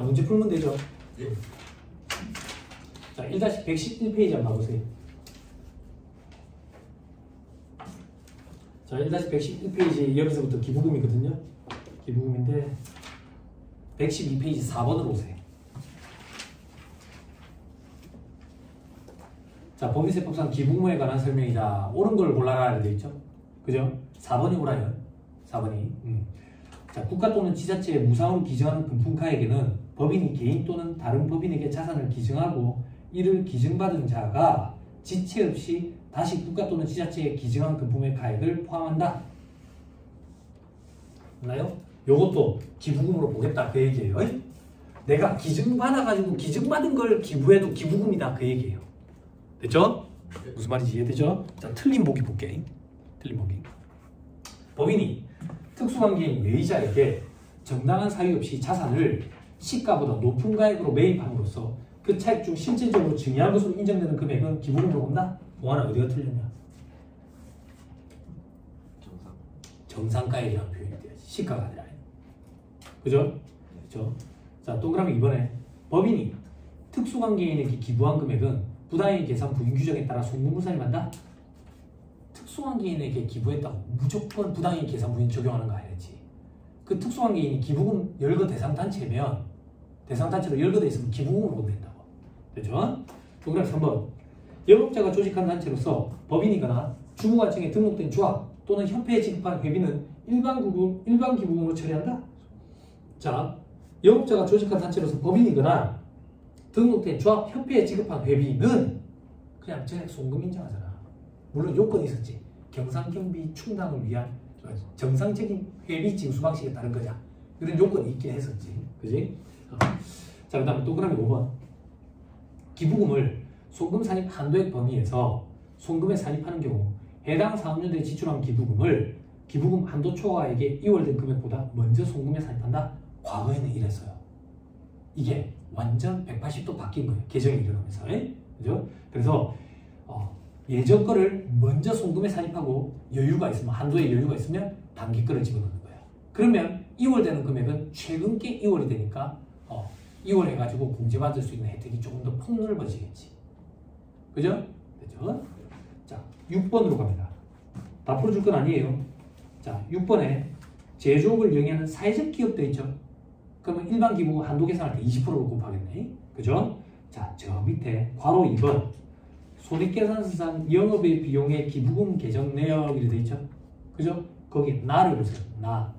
문제 풀면 되죠? 네. 자, 1-111페이지 한번 봐보세요. 자, 1-111페이지 여기서부터 기부금이거든요. 기부금인데 112페이지 4번으로 오세요. 자, 법인세법상 기부금에 관한 설명이다. 옳은 걸 골라라 되어 있죠? 그죠? 4번이 옳아요. 4번이. 자, 국가 또는 지자체에 무상으로 기증하는 금품가액에는 법인이 개인 또는 다른 법인에게 자산을 기증하고 이를 기증받은 자가 지체 없이 다시 국가 또는 지자체에 기증한 금품의 가액을 포함한다. 맞나요? 요것도 기부금으로 보겠다 그 얘기예요. 내가 기증받아가지고 기증받은 걸 기부해도 기부금이다 그 얘기예요. 됐죠? 무슨 말인지 이해되죠? 자, 틀린 보기 볼게. 틀린 보기. 법인이 특수관계인 매입자에게 정당한 사유 없이 자산을 시가보다 높은 가액으로 매입함으로써 그 차익 중 실질적으로 증여한 것으로 인정되는 금액은 기부금으로 본다? 동환아 어디가 틀렸냐? 정상가액이라는 표현이 돼야지. 시가가 아니라. 그죠? 그죠? 자, 동그라미 2번에 법인이 특수관계인에게 기부한 금액은 부당이익 계산 부인 규정에 따라 송금부산이 한다? 특수관계인에게 기부했다고 무조건 부당이익 계산 부인 적용하는 거 아니겠지. 그 특수관계인이 기부금 열거 대상단체면 대상단체로 열거돼 있으면 기부금으로 본다고. 되죠? 동그라미 3번 영업자가 조직한 단체로서 법인이거나 주무관청에 등록된 조합 또는 협회에 지급한 회비는 일반 기부금으로 처리한다? 자, 영업자가 조직한 단체로서 법인이거나 등록된 조합, 협회에 지급한 회비는 그냥 전액 송금 인정하잖아. 물론 요건이 있었지. 경상경비 충당을 위한 정상적인 회비 징수 방식에 따른 거냐. 이런 요건이 있긴 했었지. 그지? 자, 그 다음에 동그라미 5번. 기부금을 송금 산입 한도액 범위에서 송금에 산입하는 경우 해당 사업연도에 지출한 기부금을 기부금 한도 초과액에 이월된 금액보다 먼저 송금에 산입한다. 과거에는 이랬어요. 이게 완전 180도 바뀐 거예요. 개정이 일어나면서. 그죠? 그래서 예전 거를 먼저 송금에 산입하고 여유가 있으면 한도에 여유가 있으면 단기 거를 집어넣는 거예요. 그러면 이월되는 금액은 최근 게 이월이 되니까 이월해가지고 공제받을 수 있는 혜택이 조금 더 폭넓어지겠지. 그죠? 그죠? 자, 6번으로 갑니다. 다 풀어줄 건 아니에요. 자, 6번에 제조업을 영위하는 사회적 기업 돼 있죠? 그러면 일반 기부 한도 계산할 때 20%로 곱하겠네. 그죠? 자, 저 밑에 괄호 2번 손익계산서상 영업의 비용의 기부금 계정 내역 이렇게 돼 있죠? 그죠? 거기 나를 보세요. 나.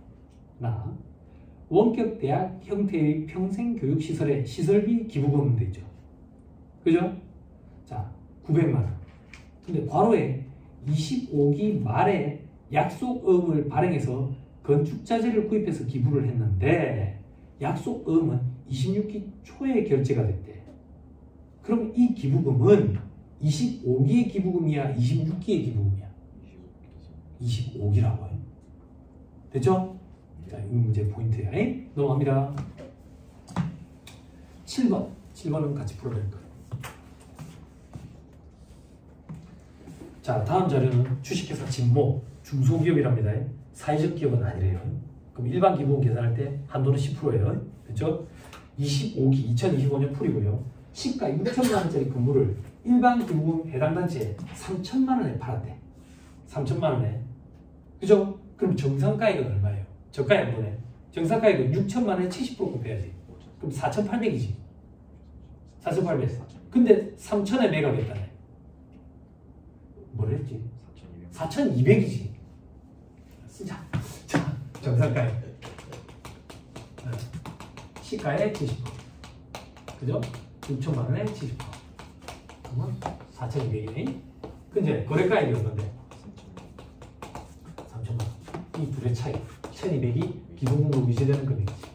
원격 대학 형태의 평생교육시설의 시설비 기부금 돼 있죠? 그죠? 자, 900만 원. 근데 괄호에 25기 말에 약속음을 발행해서 건축자재를 구입해서 기부를 했는데 약속음은 26기 초에 결제가 됐대. 그럼 이 기부금은 25기의 기부금이야? 26기의 기부금이야? 25기라고 해요. 됐죠? 자, 이 문제 포인트야. 넘어갑니다. 7번은 같이 풀어야 될 거예요. 자, 다음 자료는 주식회사 진모 중소기업이랍니다. 사회적 기업은 아니래요. 그럼 일반 기부금 계산할 때 한도는 10%예요. 그렇죠? 25기 2025년 풀이고요. 시가 6천만 원짜리 건물을 일반 기부금 해당 단체에 3천만 원에 팔았대. 3천만 원에. 그죠? 그럼 정상가액은 얼마예요? 저가액 뭐네? 정상가액은 6천만 원에 70% 곱해야지. 그럼 4,800이지. 4,800. 근데 3천에 매각했다네. 뭐를 했지? 4,200이지. 쓰자. 자, 정상가액. 시가의 70%. 그죠? 6천만 원에 70%. 그러면 4,200이네. 근데 거래가액이 얼마인데? 3천만 원. 이 둘의 차이. 1,200이 기본금으로 위제되는 금액이지.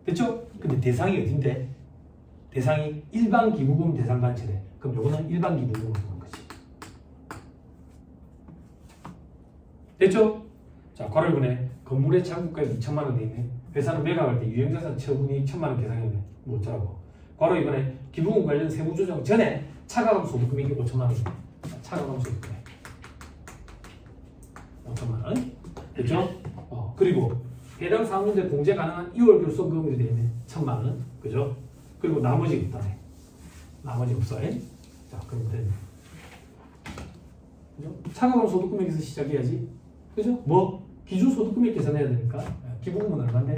됐죠? 근데 대상이 어딘데? 대상이 일반 기부금 대상단체래. 그럼 요거는 일반 기부금으로 보는 거지. 됐죠? 자, 괄호 1번에 건물의 잔고가액 2천만 원 돼 있네. 회사는 매각할 때 유형자산 처분이 1천만 원 계산했네. 뭐 어쩌라고. 괄호 2번에 기부금 관련 세부 조정 전에 차가감 소득금액이 5천만 원이네. 차가감 소득금액 5천만 원. 됐죠? 그리고 해당 사업인데 공제 가능한 2월 결손금액이 되어 있네. 1,000만 원. 그죠? 그리고 나머지 없다네. 나머지 없어. 자, 그럼 됐네. 그죠? 차가운 소득금액에서 시작해야지. 그죠? 뭐? 기준소득금액 계산해야 되니까. 기부금은 얼마인데?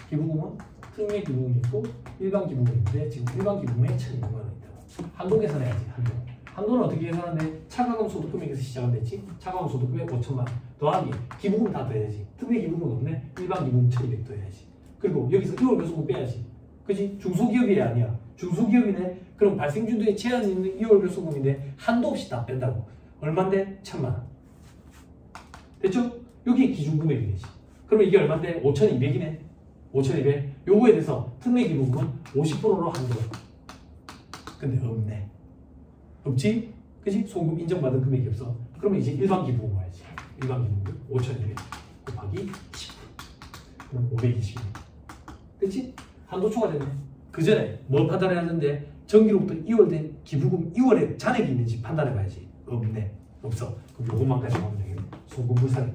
기부금은 특례 기부금이 있고 일반 기부금인데 지금 일반 기부금에 1,200만 원 있다. 한도 계산해야지. 한도. 한도는 어떻게 계산하는데? 차가운 소득금액에서 시작은 됐지? 차가운 소득금액 5,000만 원 더하기 기부금 다 더해야지. 특례 기부금은 없네? 일반 기부금 1,200 더해야지. 그리고 여기서 2월 결손금 빼야지. 그지? 중소기업이 아니야. 중소기업이네? 그럼 발생주도에 제한이 있는 2월 결손금인데 한도 없이 다 뺀다고. 얼만데? 1,000만 원. 됐죠? 여기 기준금액이지. 그러면 이게 얼만데? 5,200이네. 5,200. 요거에 대해서 특례 기부금은 50%로 한도. 근데 없네. 없지? 그지? 소금 인정받은 금액이 없어. 그러면 이제 일반 기부금 와야지. 일반 기부금 5,200 곱하기 10%. 그럼 520. 됐지? 한도 초과되네. 그 전에 뭐 판단해야 하는데 정기로부터 2월 된 기부금 2월에 잔액이 있는지 판단해봐야지. 없네. 없어. 그럼 요것만까지 하면 되겠네. 소금 불산액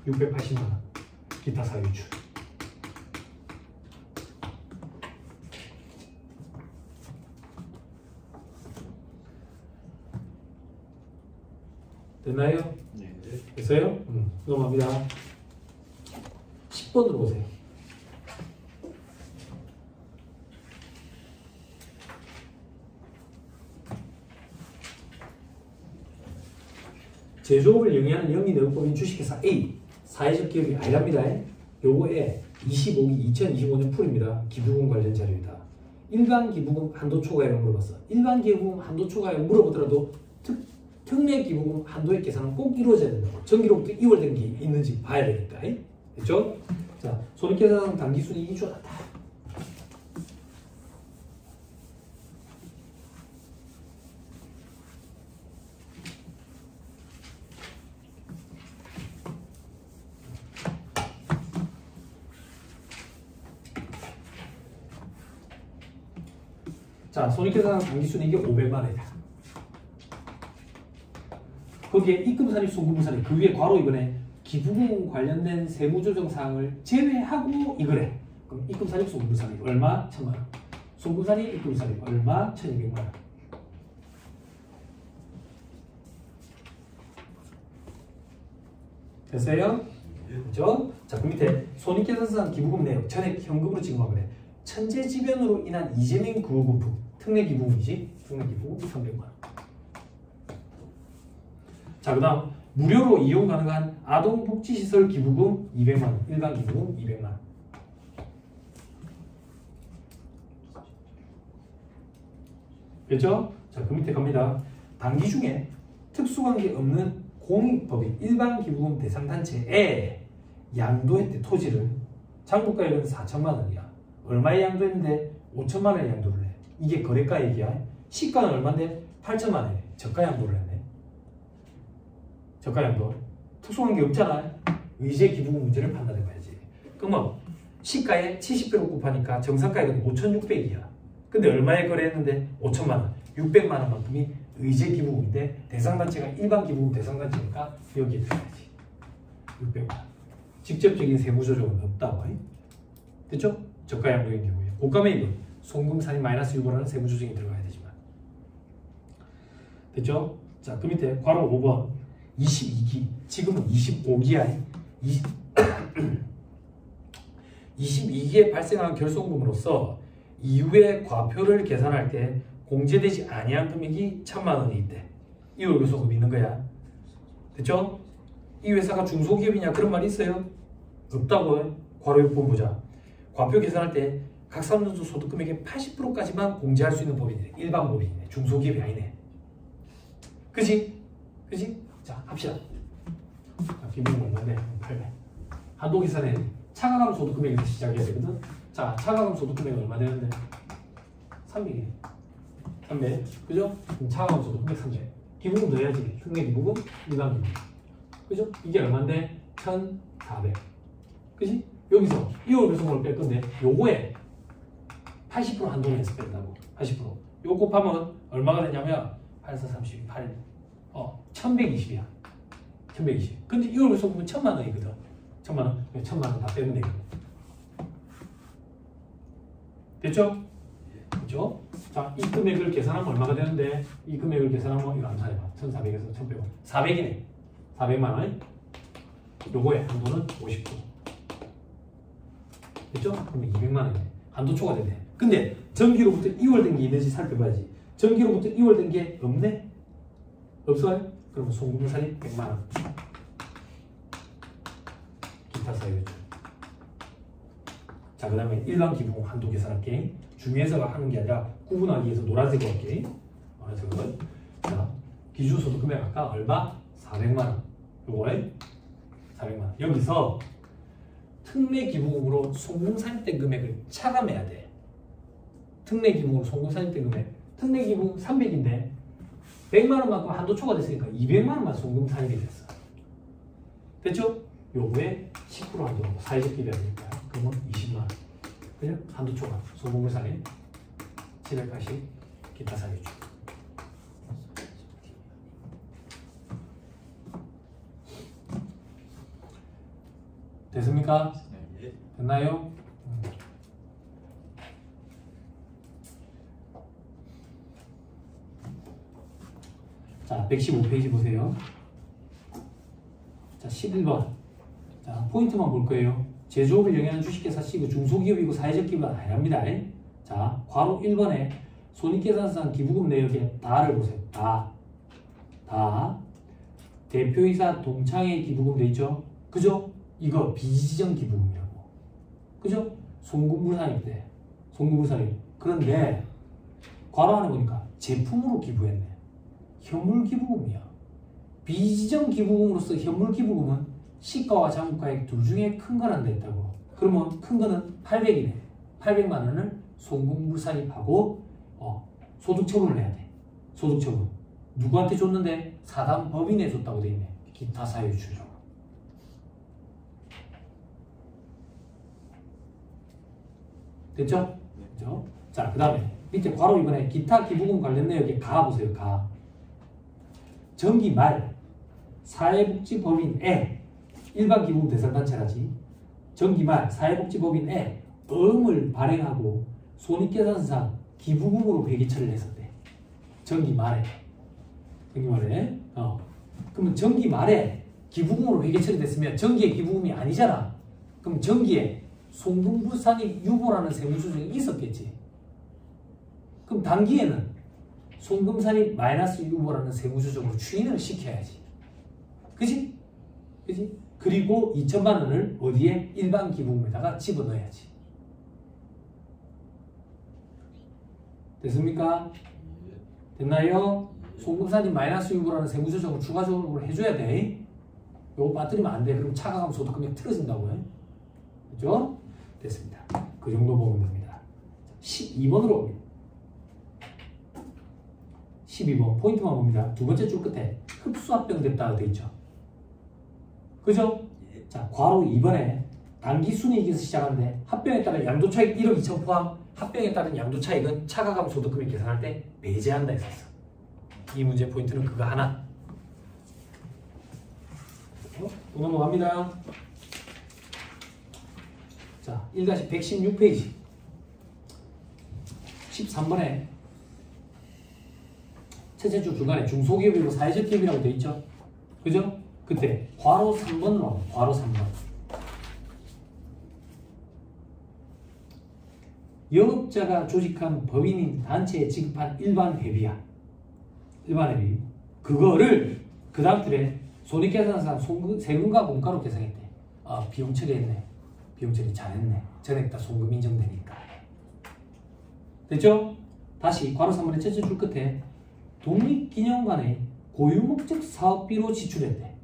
680만 원. 기타 사유출. 됐나요? 네. 됐어요? 넘어갑니다. 10번으로 보세요. 제조업을 영위하는 영리내역법인 주식회사 A 사회적 기업이 아니랍니다. 요거에 25기 2025년 풀입니다. 기부금 관련 자료이다. 일반 기부금 한도 초과액을 물어봤어. 일반 기부금 한도 초과액을 물어보더라도 특례 기부금 한도액 계산은 꼭 이루어져야 된다고. 정기로부터 2월 된 게 있는지 봐야 되니까. 됐죠? 자, 손익계산 당기순이익이 좋았다. 자, 손익계산 당기순이익이 500만 원이다. 거기에 입금산입, 송금산입 그 위에 괄호 이번에 기부금 관련된 세무조정 사항을 제외하고 이거래. 그럼 입금산입, 송금산입 얼마? 1,000만 원. 송금산입, 입금산입 얼마? 1,200만 원. 됐어요? 그렇죠? 자, 그 밑에 손익계산상 기부금 내역 전액 현금으로 지급하면 그래. 천재지변으로 인한 이재명 구호금품 특례 기부금이지. 특례 기부금 300만 원. 자, 그 다음 무료로 이용 가능한 아동복지시설 기부금 200만 원. 일반 기부금 200만 원. 됐죠? 자, 그 밑에 갑니다. 단기 중에 특수관계 없는 공익법인 일반 기부금 대상단체에 양도했대. 토지를. 장부가액은 4천만 원이야. 얼마에 양도했는데 5천만 원에 양도를 해. 이게 거래가액이야. 시가는 얼마인데 8천만 원이네. 저가 양도를 했네. 저가 양도. 특수관계 없잖아. 의제 기부금 문제를 판단해봐야지. 그러면 시가에 70배로 곱하니까 정상가액은 5,600이야. 근데 얼마에 거래했는데 5천만 원. 600만 원만큼이 의제 기부금인데 대상단체가 일반 기부금 대상단체니까 여기에 들어가야지. 600만 원. 직접적인 세무조정은 없다고. 됐죠? 저가 양도인 경우에. 고가매입은 송금산입 마이너스 유보라는 세무조정이 들어가야 되지만. 됐죠? 자, 그 밑에 괄호 5번 22기. 지금은 25기야. 22기에 발생한 결손금으로서 이후에 과표를 계산할 때 공제되지 아니한 금액이 1,000만 원이 있대. 이월 결손금이 있는 거야. 됐죠? 이 회사가 중소기업이냐 그런 말이 있어요? 없다고. 괄호 6번 보자. 과표 계산할 때 각 3년도 소득금액의 80%까지만 공제할 수 있는 법이네. 일반 법이네. 중소기업이 아니네. 그지? 그지? 자, 합시다. 자, 기부금 얼마인데? 800. 한도 계산에 차가감 소득금액에서 시작해야 되거든. 자, 차가감 소득금액은 얼마 되는데? 300이네. 300. 그죠? 그럼 차가감 소득금액 300. 기부금 넣어야지. 특례 기부금, 일반 기부금. 그죠? 이게 얼마인데? 1,400. 그지? 여기서 2월 배송금을 뺄 건데 요거에 80% 한도에서 뺀다고. 80%. 요거 곱하면 얼마가 되냐면 8, 4, 30, 8, 1120이야. 1120. 근데 2월 배송금은 1,000만 원이거든. 천만원. 1000만원 다 빼면 되겠네. 됐죠? 그렇죠? 자, 이 금액을 계산하면 얼마가 되는데 이 금액을 계산하면 이거 암산해봐. 1400에서 1100원. 400이네. 400만원. 요거의 한도는 50%. 됐죠? 그러면 200만원이네. 한도 초과되네. 근데 전기로부터 이월된 게 있는지 살펴봐야지. 전기로부터 이월된 게 없네? 없어요? 그러면 송금물살이 100만원. 기타 사유죠. 자, 그 다음에 일반 기부금 한도 계산할게. 중에서가 하는 게 아니라 구분하기 위해서 노란색으로 할게. 노란색은. 자, 기준소득 금액 아까 얼마? 400만원. 요거에 400만원. 여기서 특례 기부금으로 송금 산입된 금액을 차감해야 돼. 특례 기부금으로 송금 산입된 금액. 특례 기부금 300인데 100만원만큼 한도 초과됐으니까 200만원만 송금 산입이 됐어. 됐죠? 요거에 10% 한도라고 사회적 기부해야 되니까 그러면 20만원. 그냥 한도 초과. 송금물 산입 780 기타 사유주. 됐습니까? 됐나요? 자, 115페이지 보세요. 자, 11번. 자, 포인트만 볼 거예요. 제조업을 영위하는 주식회사 C가 중소기업이고 사회적 기업은 아니랍니다. 자, 괄호 1번에 손익계산상 기부금 내역에 다를 보세요. 다. 대표이사 동창회 기부금 돼 있죠? 그죠? 이거 비지정 기부금이라고. 그죠? 송금물산입 때. 송금물산입. 그런데 괄호 안에 보니까 제품으로 기부했네. 현물 기부금이야. 비지정 기부금으로서 현물 기부금은 시가와 잔고가액 둘 중에 큰 건 안 됐다고. 그러면 큰 거는 800이네. 800만 원을 송금물산입하고 소득처분을 해야 돼. 소득처분. 누구한테 줬는데? 사단 법인에 줬다고 돼 있네. 기타 사유주죠. 됐죠? 그죠? 자, 그 다음에 밑에 괄호 이번에 기타 기부금 관련 내역에 가 보세요. 가. 정기 말 사회복지법인에 일반 기부금 대상단체라지. 정기 말 사회복지법인에 어음을 발행하고 손익계산상 기부금으로 회계처리를 했었대. 정기 말에. 그러면 정기 말에 기부금으로 회계처리 됐으면 정기의 기부금이 아니잖아. 그럼 정기에 송금물산입 유보라는 세무조정이 있었겠지. 그럼 단기에는 송금산입 마이너스 유보라는 세무조정으로 추인을 시켜야지. 그지? 그리고 2천만 원을 어디에? 일반 기부금에다가 집어넣어야지. 됐습니까? 됐나요? 송금산입 마이너스 유보라는 세무조정을 추가적으로 해줘야 돼. 요거 빠뜨리면 안 돼. 그럼 차가감 소득금액 틀어진다고요. 그죠? 됐습니다. 그 정도 보면 됩니다. 12번으로 옵니다. 12번 포인트만 봅니다. 두 번째 줄 끝에 흡수합병됐다고 되어 있죠. 그죠? 자, 괄호 2번에 단기 순이익에서 시작하는데 합병에 따른 양도차익 1억 2천 포함 합병에 따른 양도차익은 차가감 소득금액 계산할 때 배제한다 했었어. 이 문제 포인트는 그거 하나. 또 넘어갑니다. 자, 1-116페이지 13번에 첫째 줄 중간에 중소기업이고 사회적 기업이라고 되어 있죠? 그죠? 그때 괄호 3번으로 괄호 3번 영업자가 조직한 법인인 단체에 지급한 일반 회비야. 일반 회비. 그거를 그 다음 줄에 손익계산상 세금과 공가로 계산했대. 비용 처리했네. 비용 처리 잘했네. 전액 다 송금 인정되니까. 됐죠? 다시 괄호 3번의 첫째 줄 끝에 독립기념관에 고유목적 사업비로 지출했대.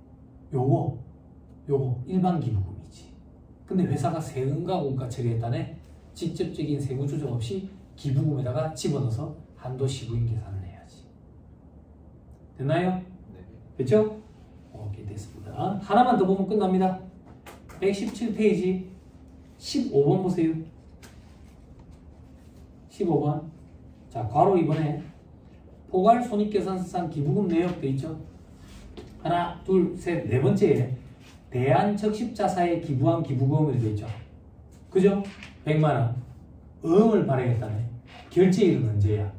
요거 일반 기부금이지. 근데 회사가 세금과 공가 처리했다네. 직접적인 세무 조정 없이 기부금에다가 집어넣어서 한도 시부인 계산을 해야지. 됐나요? 네. 됐죠? 오케이, 됐습니다. 하나만 더 보면 끝납니다. 117페이지 15번 보세요. 15번. 자, 괄호 2번에 포괄 손익계산상 기부금 내역 돼 있죠? 하나, 둘, 셋, 네 번째에 대한적십자사에 기부한 기부금이 되어 있죠. 그죠? 100만 원. 어음을 발행했다네. 결제일은 언제야?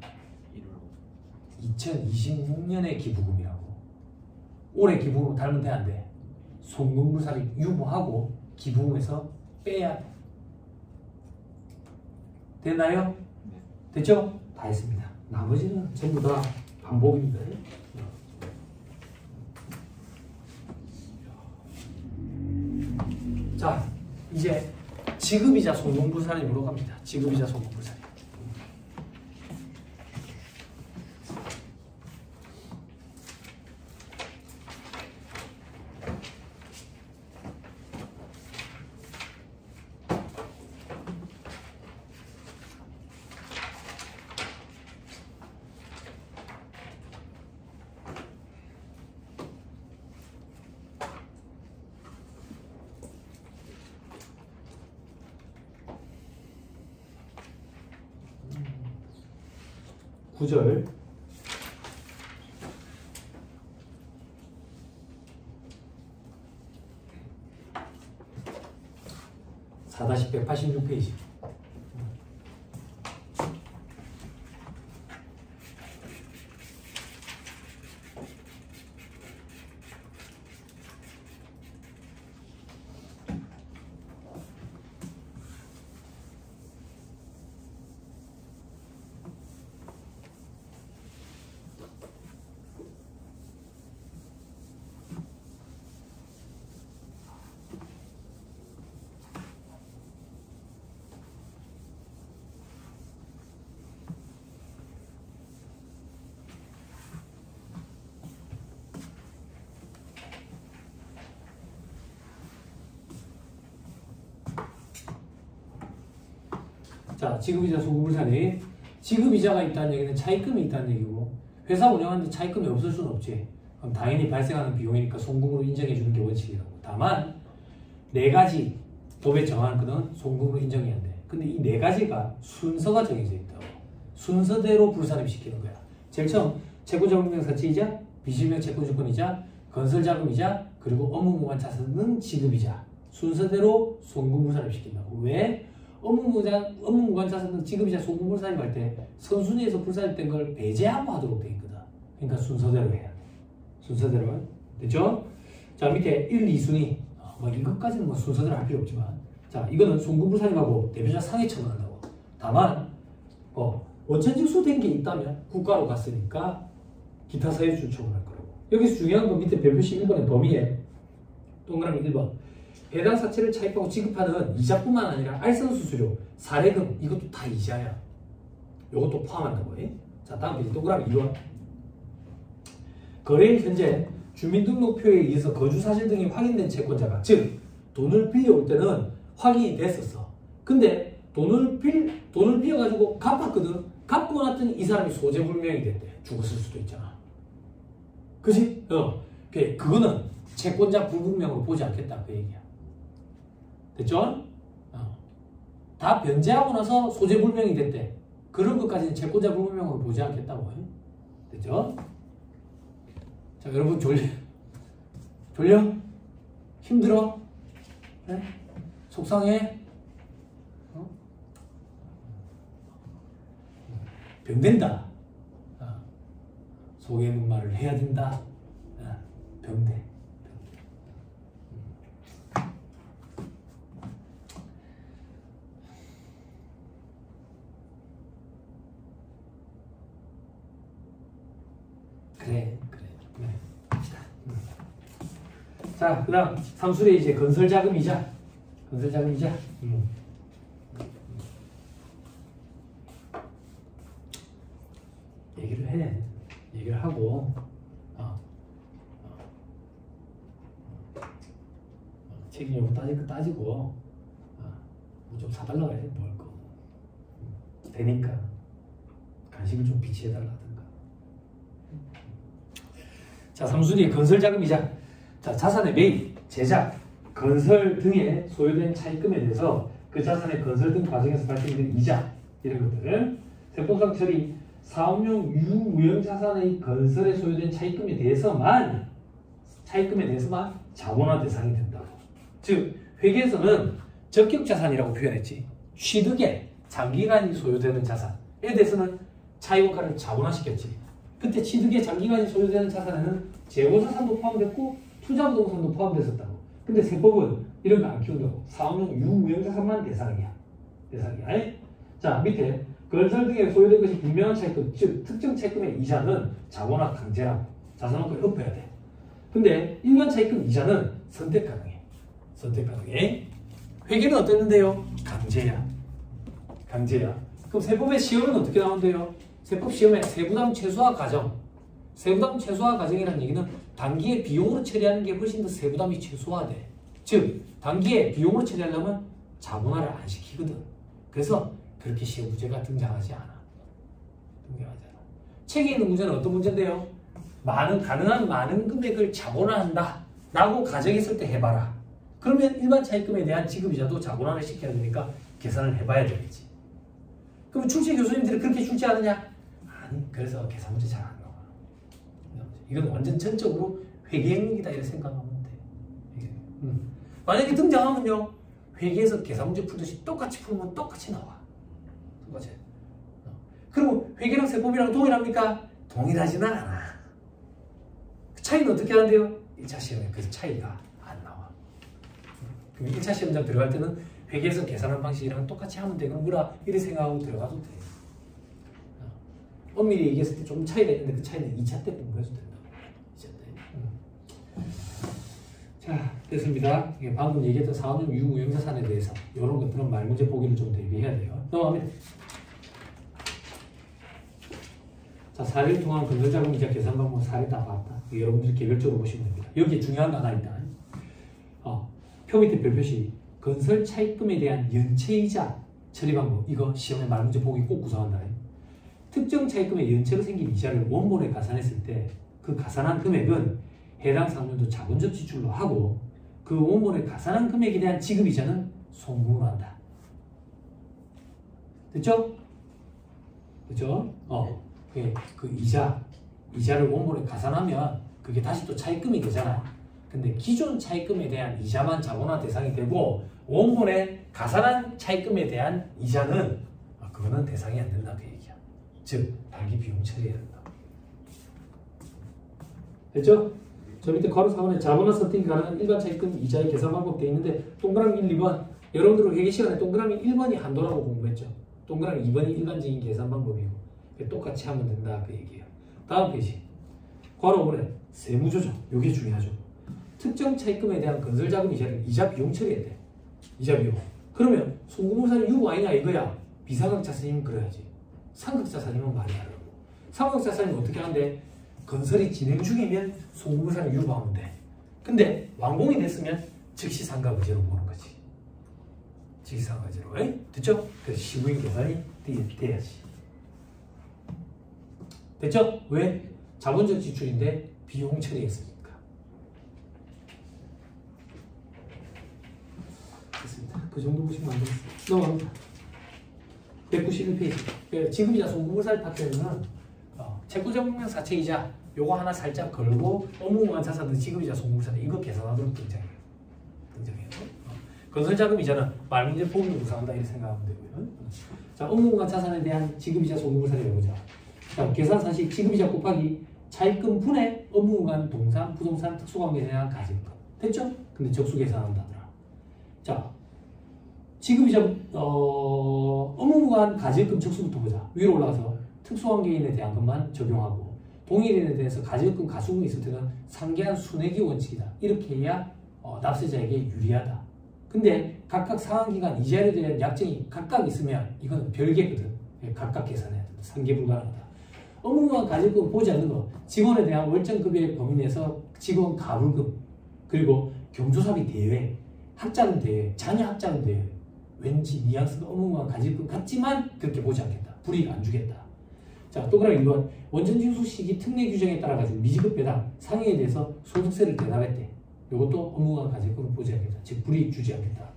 2026년에 기부금이라고. 올해 기부금 달면 돼, 안 돼? 송금불사를 유보하고 기부금에서 빼야 돼. 됐나요? 됐죠? 다 했습니다. 나머지는 전부 다 반복입니다. 자, 이제 지급이자 송금불사님으로 갑니다. 지급이자 송금불사님. 구절 4-186페이지. 자, 지급이자 송금불사님. 지급이자가 있다는 얘기는 차입금이 있다는 얘기고, 회사 운영하는데 차입금이 없을 수는 없지. 그럼 당연히 발생하는 비용이니까 송금으로 인정해 주는 게 원칙이라고. 다만 네 가지 법에 정하는 거는 송금으로 인정이 안 돼. 근데 이 네 가지가 순서가 정해져 있다고. 순서대로 불산입시키는 거야. 제일 처음 채권자금명사치이자, 비실명 채권주권이자, 건설자금이자, 그리고 업무무관차선은 지급이자. 순서대로 송금불산입시킨다고. 왜? 업무무관차선은 지급이자 송금불산입할 때 선순위에서 불산입된 걸 배제하고 하도록 되어 있거든. 그러니까 순서대로 해야 돼. 순서대로. 됐죠? 자, 밑에 1, 2순위. 뭐 이것까지는 뭐 순서대로 할 필요 없지만, 자, 이거는 송금불산입하고 대표자 상해 처분한다고. 다만 원천징수된 게 있다면 국가로 갔으니까 기타 사유주 처분할 거라고. 여기서 중요한 건 밑에 별표시 1번의 범위에 동그라미 1번. 해당 사채를 차입하고 지급하는 이자뿐만 아니라 알선수수료, 사례금, 이것도 다 이자야. 이것도 포함한다고 해. 자, 다음 페이지 동그라미 2번. 거래일 현재 주민등록표에 의해서 거주사실 등이 확인된 채권자가, 즉 돈을 빌려올 때는 확인이 됐었어. 근데 돈을 빌려가지고 갚았거든. 갚고 났더니 이 사람이 소재불명이 됐대. 죽었을 수도 있잖아. 그치? 그거는 채권자 불분명으로 보지 않겠다 그 얘기야. 됐죠? 다 변제하고 나서 소재불명이 됐대. 그런 것까지는 채권자 불분명으로 보지 않겠다고 해. 됐죠? 자, 여러분 졸려? 힘들어? 네? 속상해? 병된다. 속에 있는 말을 해야 된다. 병돼. 그래. 자, 그 다음 3술에 이제 건설자금이자. 얘기를 해. 얘기를 하고 책임 요구 따질 거 따지고 뭐 좀 사달라고 해. 먹을 거 되니까 간식을 좀 비치해달라든가. 자, 3순위 건설자금이자. 자, 자산의 매입, 제작, 건설 등에 소요된 차입금에 대해서 그 자산의 건설 등 과정에서 발생된 이자, 이런 것들을 세법상 처리, 사업용 유무형 자산의 건설에 소요된 차입금에 대해서만 차입금에 대해서만 자본화 대상이 된다고. 즉 회계에서는 적격자산이라고 표현했지. 취득에 장기간이 소요되는 자산에 대해서는 차입원가를 자본화시켰지. 그때 취득에 장기간이 소요되는 자산에는 재고자산도 포함됐고 투자부동산도 포함됐었다고. 근데 세법은 이런 거 안 키운다고. 사업용 유무형자산만 대상이야. 자 밑에 건설 등에 소요된 것이 분명한 차입금, 즉 특정 차입금의 이자는 자본화 강제라고. 자산원가를 엎어야 돼. 근데 일반 차입금 이자는 선택 가능해. 회계는 어땠는데요? 강제야. 그럼 세법의 시험은 어떻게 나온대요? 세법 시험에 세부담 최소화 과정. 세부담 최소화 과정이라는 얘기는 단기에 비용으로 처리하는 게 훨씬 더 세부담이 최소화돼. 즉 단기에 비용으로 처리하려면 자본화를 안 시키거든. 그래서 그렇게 시험 문제가 등장하지 않아. 책에 있는 문제는 어떤 문제인데요? 가능한 많은 금액을 자본화한다 라고 가정했을 때 해봐라. 그러면 일반 차입금에 대한 지급이자도 자본화를 시켜야 되니까 계산을 해봐야 되겠지. 그럼 출제 교수님들이 그렇게 출제하느냐? 아니, 그래서 계산 문제 잘 안 나와. 이건 완전 전적으로 회계 영역이다 이렇게 생각하면 돼. 만약에 등장하면요, 회계에서 계산 문제 풀듯이 똑같이 풀면 똑같이 나와. 똑같이. 그리고 회계랑 세법이랑 동일합니까? 동일하지는 않아. 그 차이는 어떻게 하는데요? 1차 시험에 그 차이가 안 나와. 그럼 1차 시험장 들어갈 때는 회계에서 계산하는 방식이랑 똑같이 하면 되는 거라 이렇게 생각하고 들어가도 돼. 엄밀히 얘기했을 때 좀 차이가 있는데 그 차이는 2차 때 공부해서 된다고. 2차 때. 자, 됐습니다. 방금 얘기했던 사업용 유무형자산에 대해서 이런 것들은 말문제 보기를 좀 대비해야 돼요. 넘어갑니다. 자, 사례를 통한 건설자금이자 계산 방법 사례 다 봤다. 여러분들이 개별적으로 보시면 됩니다. 여기에 중요한 거 하나 있다. 표 밑에 별표시 건설 차입금에 대한 연체이자 처리 방법. 이거 시험에 말문제 보기 꼭 구성한다. 특정 차입금에 연체로 생긴 이자를 원본에 가산했을 때 그 가산한 금액은 해당 상년도 자본적 지출로 하고 그 원본에 가산한 금액에 대한 지급이자는 송금을 한다. 됐죠? 그 이자를 원본에 가산하면 그게 다시 또 차입금이 되잖아. 근데 기존 차입금에 대한 이자만 자본화 대상이 되고 원본에 가산한 차입금에 대한 이자는 그거는 대상이 안 된다 그 얘기야. 즉 단기 비용 처리해야 된다. 됐죠? 저 밑에 괄호 4번에 자본화 선택이 가능한 일반 차입금 이자의 계산 방법 되어 있는데 동그라미 1, 2번 여러분들은 회계 시간에 동그라미 1번이 한도라고 공부했죠. 동그라미 2번이 일반적인 계산 방법이고 똑같이 하면 된다 그 얘기예요. 다음 페이지 괄호 5번에 세무조정. 이게 중요하죠. 특정 차입금에 대한 건설자금 이자를 이자 비용 처리해야 돼. 이자 비용. 그러면 송금물사는 유보 아니냐 이거야. 비상각자산이면 그래야지. 상각자산이면 말이 다르고. 상각자산이면 어떻게 하는데 건설이 진행 중이면 송금물사는 유보하면 돼. 근데 완공이 됐으면 즉시 상각의제로 보는 거지. 즉시 상각의제로. 됐죠? 그래서 시부인 계산이 돼야지. 됐죠? 왜? 자본적 지출인데 비용 처리했으니까. 됐습니다. 그 정도 보시면 안 되겠어요. 넘어갑니다. 191페이지. 지급이자 송금물살 파트에는 채권자분명 사채이자 요거 하나 살짝 걸고 업무공간 자산은 지급이자 송금물살 이거 계산하도록 등장해요. 건설자금 이자는 말문제 보험을 구성한다 이렇게 생각하면 되고요. 자, 업무공간 자산에 대한 지급이자 송금물살을 해보자. 자, 계산 사실 지급이자 곱하기 차입금 분의 업무공간 동산, 부동산 특수관계에 대한 가지금. 됐죠? 근데 적수 계산한다더라. 자, 지급이자 업무공간 가지금 적수부터 보자. 위로 올라가서 특수관계인에 대한 것만 적용하고 동일인에 대해서 가지금 가수금이 있을 때는 상계한 순회기 원칙이다. 이렇게 해야 납세자에게 유리하다. 근데 각각 상환기간 이자에 대한 약정이 각각 있으면 이건 별개거든. 각각 계산해야 된다. 상계 불가능하다. 업무공간 가지금 보지 않는 거. 직원에 대한 월정급여의 범위 내에서 직원 가불금 그리고 경조사비 대외, 학자금 대외, 자녀 학자금 대외 왠지 뉘앙스가 업무공간 가지금 같지만 그렇게 보지 않겠다. 불이익 안 주겠다. 자, 동그라미 2번 원전지수 시기 특례 규정에 따라 가지고 미지급 배당 상해에 대해서 소득세를 대납했대. 이것도 업무공간 가지금을 보지 않겠다. 즉 불이익 주지 않겠다.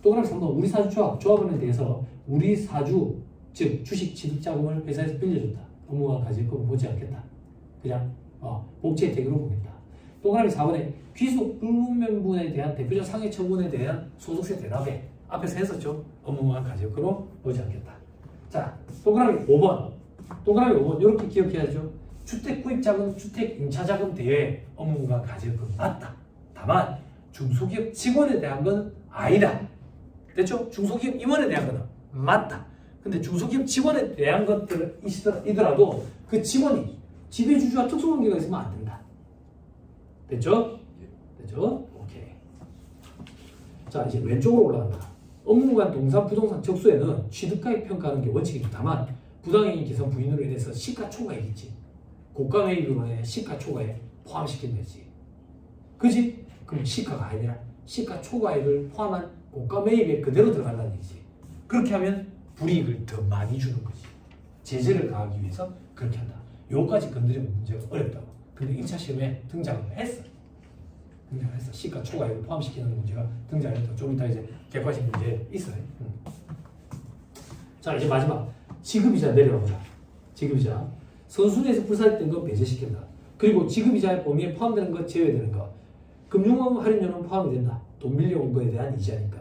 동그라미 3번 우리 사주 조합원에 대해서 우리 사주 즉 주식 취득 자금을 회사에서 빌려줬다. 업무공간 가지금을 보지 않겠다. 그냥 복지 혜택으로 보겠다. 동그라미 4번에 귀속 불분명분에 대한 대표적 상해 처분에 대한 소득세 대납에 앞에서 했었죠. 업무만 가지고로 보지 않겠다. 자, 동그라미 5번. 동그라미 5번 이렇게 기억해야죠. 주택 구입자금, 주택 임차자금 대외 업무가 가지금 맞다. 다만 중소기업 직원에 대한 건 아니다. 됐죠? 중소기업 임원에 대한 거는 맞다. 근데 중소기업 직원에 대한 것들이더라도 그 직원이 지배주주와 특수관계가 있으면 안 된다. 됐죠? 됐죠? 오케이. 자, 이제 왼쪽으로 올라간다. 업무관 동산 부동산 적수에는 취득가액 평가하는 게 원칙이다. 다만 부당이익 계산 부인으로 인해서 시가초과액 있지. 고가매입으로 인해 시가초과액 포함시키면 되지. 그지? 그럼 시가가 아니라 시가초과액을 포함한 고가매입에 그대로 들어간다는 얘기지. 그렇게 하면 불이익을 더 많이 주는 거지. 제재를 가하기 위해서 그렇게 한다. 요까지 건드리면 문제가 어렵다고. 근데 1차 시험에 등장을 했어. 등장했어. 시가초과액을 포함시키는 문제가 등장했다. 좀 이따 이제 객관식 문제 있어요. 자, 이제 마지막 지급이자 내려가 보자. 지급이자 선순위에서 불살된 거 배제시킨다. 그리고 지급이자의 범위에 포함되는 것 제외되는 거. 금융어음 할인료는 포함이 된다. 돈 빌려온 거에 대한 이자니까.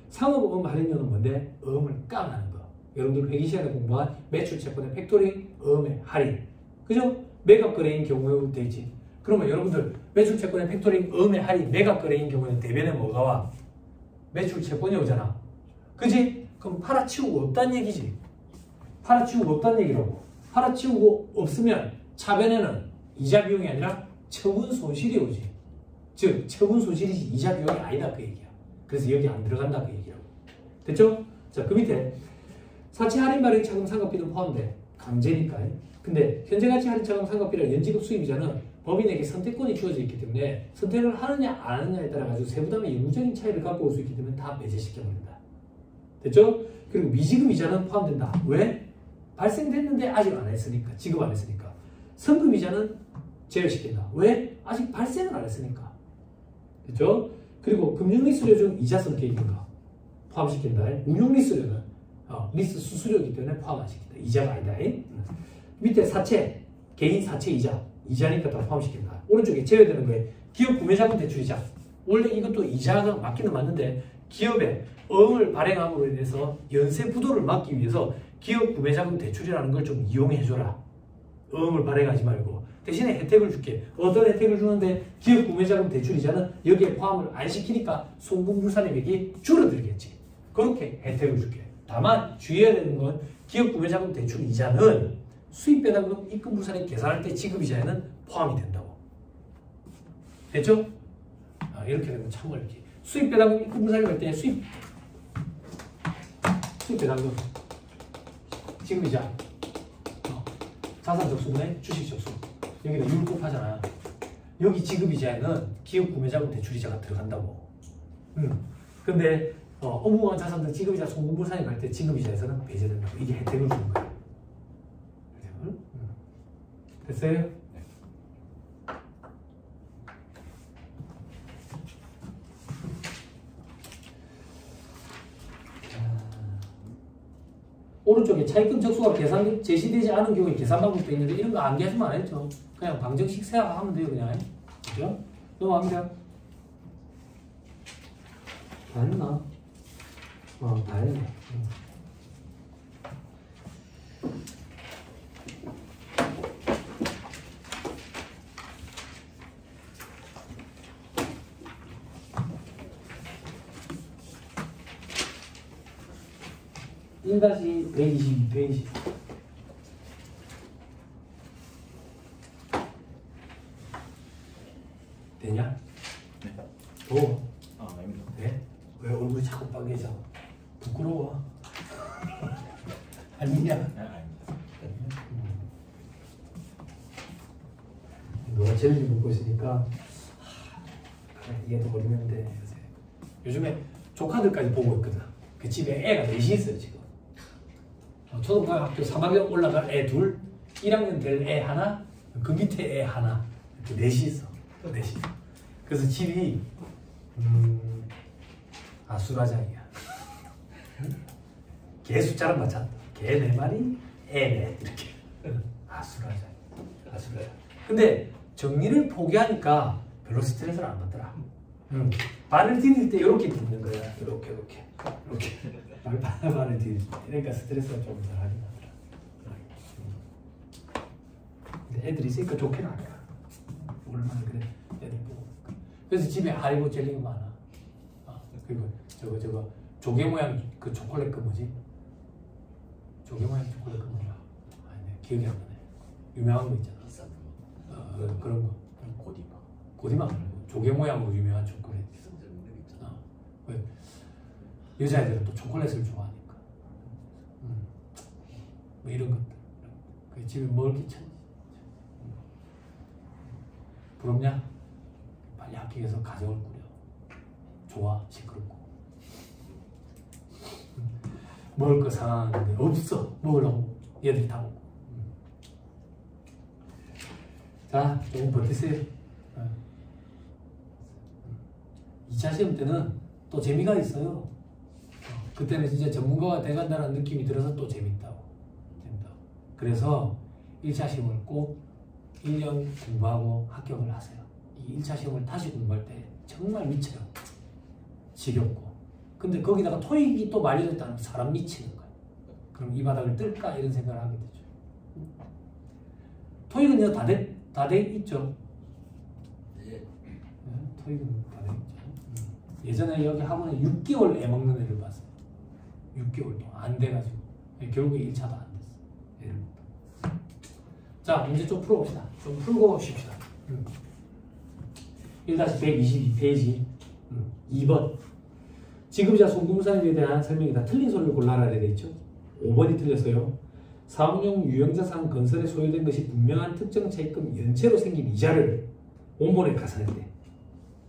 상업어음 할인료는 뭔데? 어음을 깡하는 거. 여러분들 회계 시간에 공부한 매출채권의 팩토링, 어음의 할인. 그죠? 매각거래인 경우에 되지. 그러면 여러분들 매출채권의 팩토링, 어음의 할인, 매각거래인 경우에는 대변에 뭐가 와? 매출채권이 오잖아. 그지? 그럼 팔아치우고 없다는 얘기지. 팔아치우고 없다는 얘기라고. 팔아치우고 없으면 차변에는 이자 비용이 아니라 처분 손실이 오지. 즉 처분 손실이지 이자 비용이 아니다 그 얘기야. 그래서 여기 안 들어간다 그 얘기라고. 됐죠? 자, 그 밑에 사채 할인 발행 차금 상각비도 포함돼. 강제니까. 근데 현재가치 할인 차금 상각비를 연지급 수입이자는 법인에게 선택권이 주어져 있기 때문에 선택을 하느냐 안 하느냐에 따라 가지고 세부담의 영구적인 차이를 갖고 올 수 있기 때문에 다 배제시켜버린다. 됐죠? 그리고 미지급 이자는 포함된다. 왜? 발생됐는데 아직 안 했으니까. 지급 안 했으니까. 성급 이자는 제외시킨다. 왜? 아직 발생을 안 했으니까. 됐죠? 그리고 금융리수료 중 이자 성격인가 포함시킨다. 운용리수료는 리스 수수료이기 때문에 포함 안 시킨다. 이자가 아니다. 밑에 사채, 개인 사채 이자니까 다 포함시킨다. 오른쪽에 제외되는 거에 기업 구매자금 대출이자. 원래 이것도 이자가 맞기는 맞는데 기업에 어음을 발행함으로 인해서 연쇄 부도를 막기 위해서 기업 구매자금 대출이라는 걸 좀 이용해줘라. 어음을 발행하지 말고 대신에 혜택을 줄게. 어떤 혜택을 주는데 기업 구매자금 대출이자는 여기에 포함을 안 시키니까 송금불산액이 줄어들겠지. 그렇게 혜택을 줄게. 다만 주의해야 되는 건 기업 구매자금 대출 이자는 수입배당금 입금불산액 계산할 때 지급이자에는 포함이 된다고. 됐죠? 이렇게 되면 참 어렵지. 수입배당금 입금불산액 할 때 수입배당금 지급이자 자산 적수분의 주식 적수 여기다 6을 곱하잖아. 여기 지급이자에는 기업 구매자금 대출이자가 들어간다고. 근데 업무관 자산등 지급이자 송금불산액 할 때 지급이자에서는 배제된다고. 이게 혜택을 주는 거야. 됐어요? 네. 오른쪽에 차입금 적수가 계산 제시되지 않은 경우에 계산 방법도 있는데 이런 거 암기하시면 안 했죠. 그냥 방정식 생각하면 돼요. 그냥. 그죠? 넘어갑니다. 다 했나? 다 했네. 1-120 120 되냐? 네. 더워? 아닙니다. 네? 왜 얼굴이 자꾸 빨개져? 부끄러워? 아니냐? 네, 아닙니다. 너가 젤리 먹고 있으니까 그래, 이게 더 어리는데 요즘에 조카들까지 보고 있거든. 그 집에 애가 넷이 있어요 지금. 초등학교 3학년 올라갈 애 둘, 1학년 될 애 하나, 그 밑에 애 하나, 이렇게 넷이 있어. 또 넷이. 그래서 집이 아수라장이야. 개 숫자랑 맞췄다. 개 4마리, 애 4 이렇게. 아수라장. 근데 정리를 포기하니까 별로 스트레스를 안 받더라. 발을 디딜 때 이렇게 딛는 거야. 이렇게. 발을 디딜 때. 그러니까 스트레스가 좀 덜 하긴 하더라. 근데 애들이 있으니까 좋긴 하더라. 얼마나 그래. 애들 보고. 그래서 집에 하리보 젤리가 많아. 그리고 저거 조개 모양 그 초콜릿 그 뭐지? 조개 모양 초콜릿 그 뭐야? 아니 기억이 안 나네. 유명한 거 있잖아. 비싼 그런 거. 고디마 말고 조개 모양으로 유명한 초콜릿. 비싼 거 있잖아. 여자애들은 또 초콜릿을 좋아하니까. 뭐 이런 것들. 그 집에 뭘 귀찮지? 부럽냐? 빨리 합격해서 가정을 꾸려. 좋아, 시끄럽고. 먹을 거 상하는데 없어. 먹으려고 얘들이 다 먹고. 자, 조금 버티세요. 2차 시험 때는 또 재미가 있어요. 그때는 진짜 전문가가 돼간다는 느낌이 들어서 또 재밌다고. 그래서 1차 시험을 꼭 1년 공부하고 합격을 하세요. 이 1차 시험을 다시 공부할 때 정말 미쳐요. 지겹고. 근데 거기다가 토익이 또 말려졌다는 사람 미치는 거예요. 그럼 이 바닥을 뜰까 이런 생각을 하게 되죠. 토익은요 다 돼 있죠. 토익은 다 돼 있죠. 예전에 여기 학원에 6개월 애먹는 애를 봤어요. 6개월 동안 안 돼가지고 결국에 1차도 안 됐어. 자, 문제 좀 풀어봅시다. 좀 풀고 쉽시다. 1-122페이지 2번 지급자 송금사에 대한 설명이다. 틀린 소리를 골라라 되어 있죠. 5번이 틀렸어요. 사업용 유형자산 건설에 소요된 것이 분명한 특정 차입금 연체로 생긴 이자를 원본에 가산했대.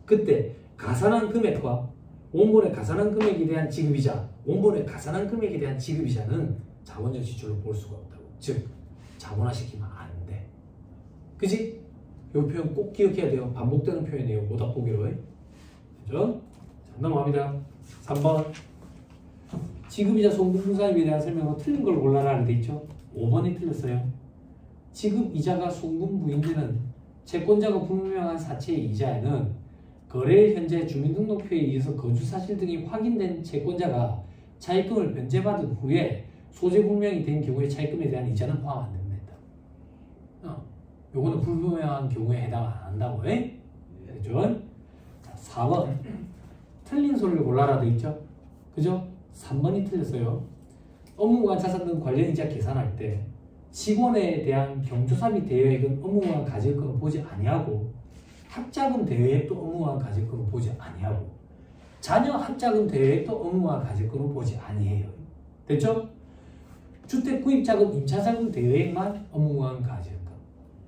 그때 가산한 금액과 원본에 가산한 금액에 대한 지급이자 원본에 가산한 금액에 대한 지급이자는 자본적 지출로 볼 수가 없다고. 즉 자본화시키면 안 돼. 그지? 이 표현 꼭 기억해야 돼요. 반복되는 표현이에요. 오답 보기로. 그죠? 자, 넘어갑니다. 3번 지급이자 송금분산입에 대한 설명으로 틀린 걸 골라라 하는 데 있죠. 5번이 틀렸어요. 지급이자가 송금부인되는 채권자가 불명한 사채의 이자에는 거래일 현재 주민등록표에 의해서 거주사실 등이 확인된 채권자가 차입금을 변제받은 후에 소재불명이 된 경우에 차입금에 대한 이자는 포함 안 됩니다. 요거는 불분명한 경우에 해당 안 한다고. 그죠? 자, 4번 틀린 소리를 골라라 돼 있죠. 그죠? 3번이 틀렸어요. 업무보관 자산 등 관련 이자 계산할 때 직원에 대한 경조사비 대여액은 업무보관 가질금을 보지 아니하고 학자금 대여액도 업무보관 가질금을 보지 아니하고 자녀 학자금 대여액도 업무보관 가질금을 보지 아니해요. 됐죠? 주택구입자금 임차자금 대여액만 업무보관 가질금.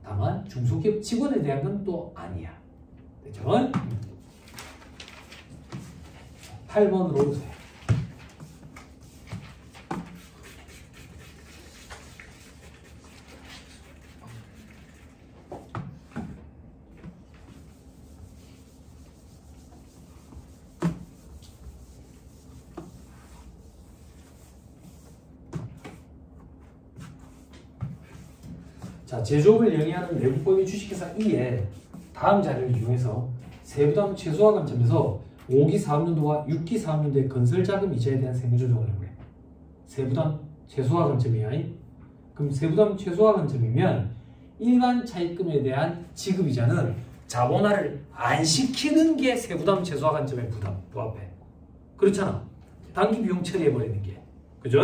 다만 중소기업 직원에 대한 건 또 아니야. 됐죠? 8번으로 오세요. 자, 제조업을 영위하는 내부법인 주식회사 E에 다음 자료를 이용해서 세부담 최소화 관점에서 5기 사업년도와 6기 사업년도의 건설자금 이자에 대한 세무조정을 해보래. 세부담 최소화 관점이야. 그럼 세부담 최소화 관점이면 일반 차입금에 대한 지급이자는 자본화를 안 시키는 게 세부담 최소화 관점의 부합해. 그렇잖아. 단기 비용 처리해버리는 게. 그죠?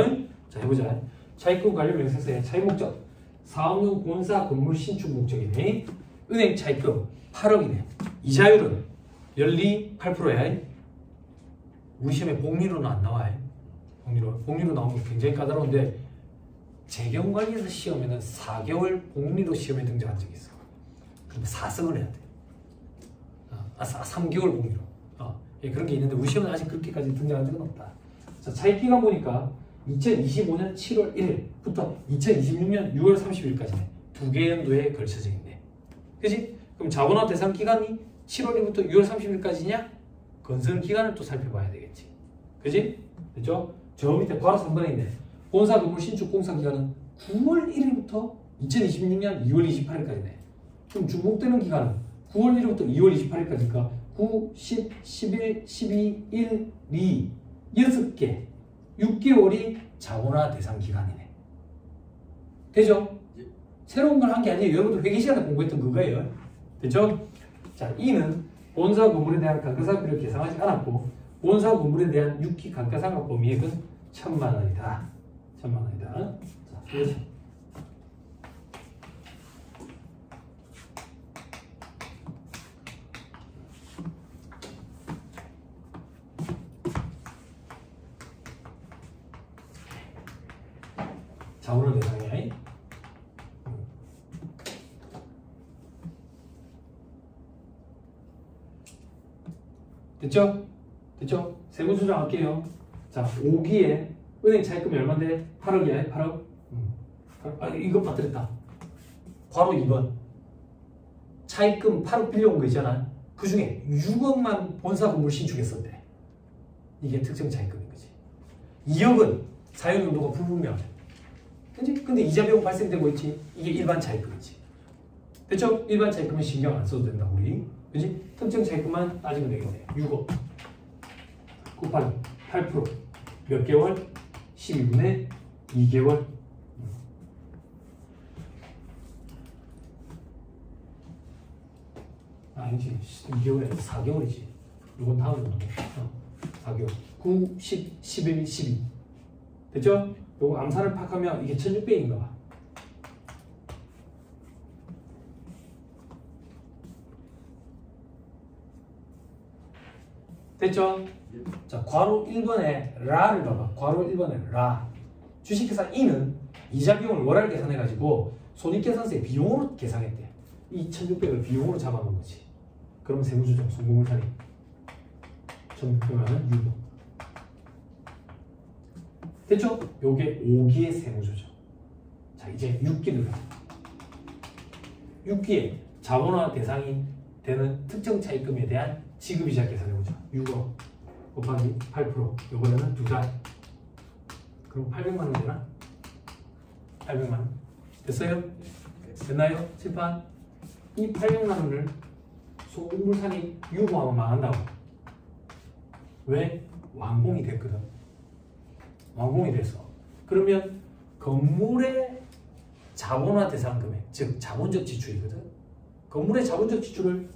자, 해보자. 차입금 관련 명세서의 차입 목적. 사업용 본사 건물 신축 목적이네. 은행 차입금 8억이네. 이자율은 연리 8%야. 우리 시험에 복리로는 안 나와요. 복리로 나오면 굉장히 까다로운데 재경관리에서 시험에는 4개월 복리로 시험에 등장한 적이 있어. 그럼 4승을 해야 돼. 3개월 복리로. 예, 그런 게 있는데 우리 시험은 아직 그렇게까지 등장한 적은 없다. 자, 차입기간 보니까 2025년 7월 1일부터 2026년 6월 30일까지네. 2개 연도에 걸쳐져 있네. 그치? 그럼 자본화 대상 기간이 7월 1일부터 6월 30일까지냐? 건설 기간을 또 살펴봐야 되겠지. 그치? 됐죠? 저 밑에 바로 3번에 있네. 본사 건물 신축 공사 기간은 9월 1일부터 2026년 2월 28일까지네. 그럼 중복되는 기간은 9월 1일부터 2월 28일까지니까 9, 10, 11, 12, 1, 2 6개 6개월이 자본화 대상 기간이네. 되죠? 새로운 걸 한 게 아니에요. 여러분들 회계 시간에 공부했던 그거예요. 됐죠? 자, E는 본사 건물에 대한 감가상각비를 계산하지 않았고 본사 건물에 대한 6기 감가상각 범위액은 1,000만 원이다. 1,000만 원이다. 자, 그렇죠. 자본화 대상이야. 됐죠? 됐죠? 세부 조정할게요. 자, 5기에 은행 차입금이 얼마인데? 8억이야, 8억. 아, 이거 빠뜨렸다. 바로 2번. 차입금 8억 빌려온 거 있잖아. 그 중에 6억만 본사 건물 신축했었대. 이게 특정 차입금인 거지. 2억은 사용 용도가 불분명해. 그치? 근데 이자 비용 발생되고 있지. 이게 일반 차입금이지. 됐죠? 일반 차입금은 신경 안 써도 된다, 우리. 그치? 특정 차입금만 따지면 되겠네. 6억 곱하기 8% 몇 개월? 12분의 2개월. 아니지, 2개월이 아니라 4개월이지. 이건 다음 정도. 4개월. 9, 10, 11, 12. 됐죠? 요거 암산을 팍하면 이게 1600인가 봐. 됐죠? 자, 괄호 1번에 라를 봐봐. 괄호 1번에 라. 주식회사 E는 이자 비용을 월할 계산해가지고 손익계산서에 비용으로 계산했대. 이 1600을 비용으로 잡아놓은 거지. 그럼 세무조정 성공물살이 1600만 원 유도. 됐죠? 요게 5기의 세무조정. 자, 이제 6기를 가자. 6기에 자본화 대상이 되는 특정 차입금에 대한 지급이자 계산해보자. 6억 곱하기 8%. 요번에는 2달. 그럼 800만 원 되나? 800만 원. 됐어요? 됐나요? 칠판? 이 800만 원을 소금물산이 유보하면 망한다고. 왜? 완공이 됐거든. 완공이 됐어. 그러면 건물의 자본화 대상 금액, 즉 자본적 지출이거든. 건물의 자본적 지출을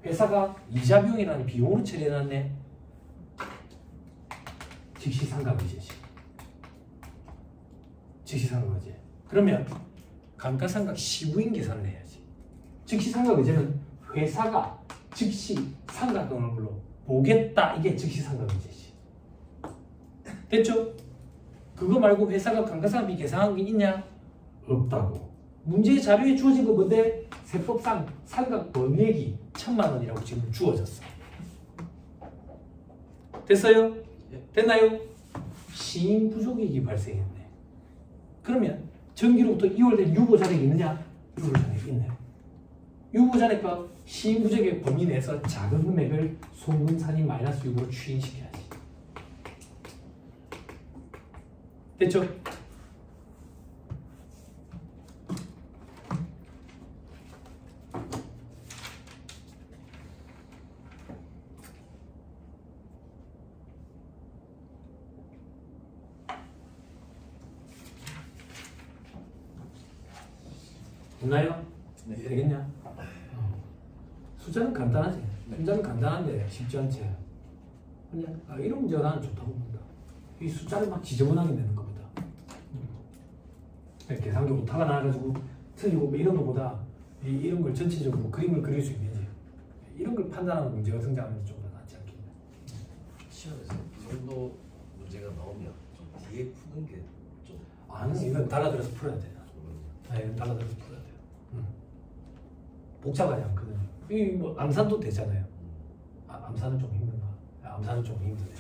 회사가 이자 비용이라는 비용으로 처리해놨네. 즉시상각이지. 즉시상각이지. 그러면 감가상각 시부인 계산을 해야지. 즉시상각이제는 회사가 즉시 상각금으로 보겠다. 이게 즉시상각이지. 됐죠? 그거 말고 회사가 감가상각비 계산한 게 있냐? 없다고. 문제의 자료에 주어진 거 뭔데? 세법상 상각 범위액이 1,000만 원이라고 지금 주어졌어. 됐어요? 됐나요? 시인 부족이익이 발생했네. 그러면 전기로부터 이월된 유보잔액이 있느냐? 유보잔액이 있네. 유보잔액과 시인 부족의 범위 내에서 작은 금액을 소문산인 마이너스 유보로 추인시켜야지. 됐죠? 됐나요? 네. 되겠냐? 숫자는 간단하지. 숫자는 간단한데 쉽지 않지. 그냥 이런 문제가 나는 좋다고 본다. 이 숫자를 막 지저분하게 내는 것보다 계산기 오타가 나가지고 틀리고 뭐 이런 것보다 이런 걸 전체적으로 그림을 그릴 수 있는지 이런 걸 판단하는 문제가 등장하면 좀 더 낫지 않겠나. 시험에서 이 정도 문제가 나오면 좀 뒤에 푸는 게 좀 아니 이건 달라들어서 풀어야 돼. 이건 달라들어서 풀어야 돼요. 복잡하지 않거든요. 이 뭐 암산도 되잖아요. 암산은 좀 힘든가? 암산은 좀 힘드네.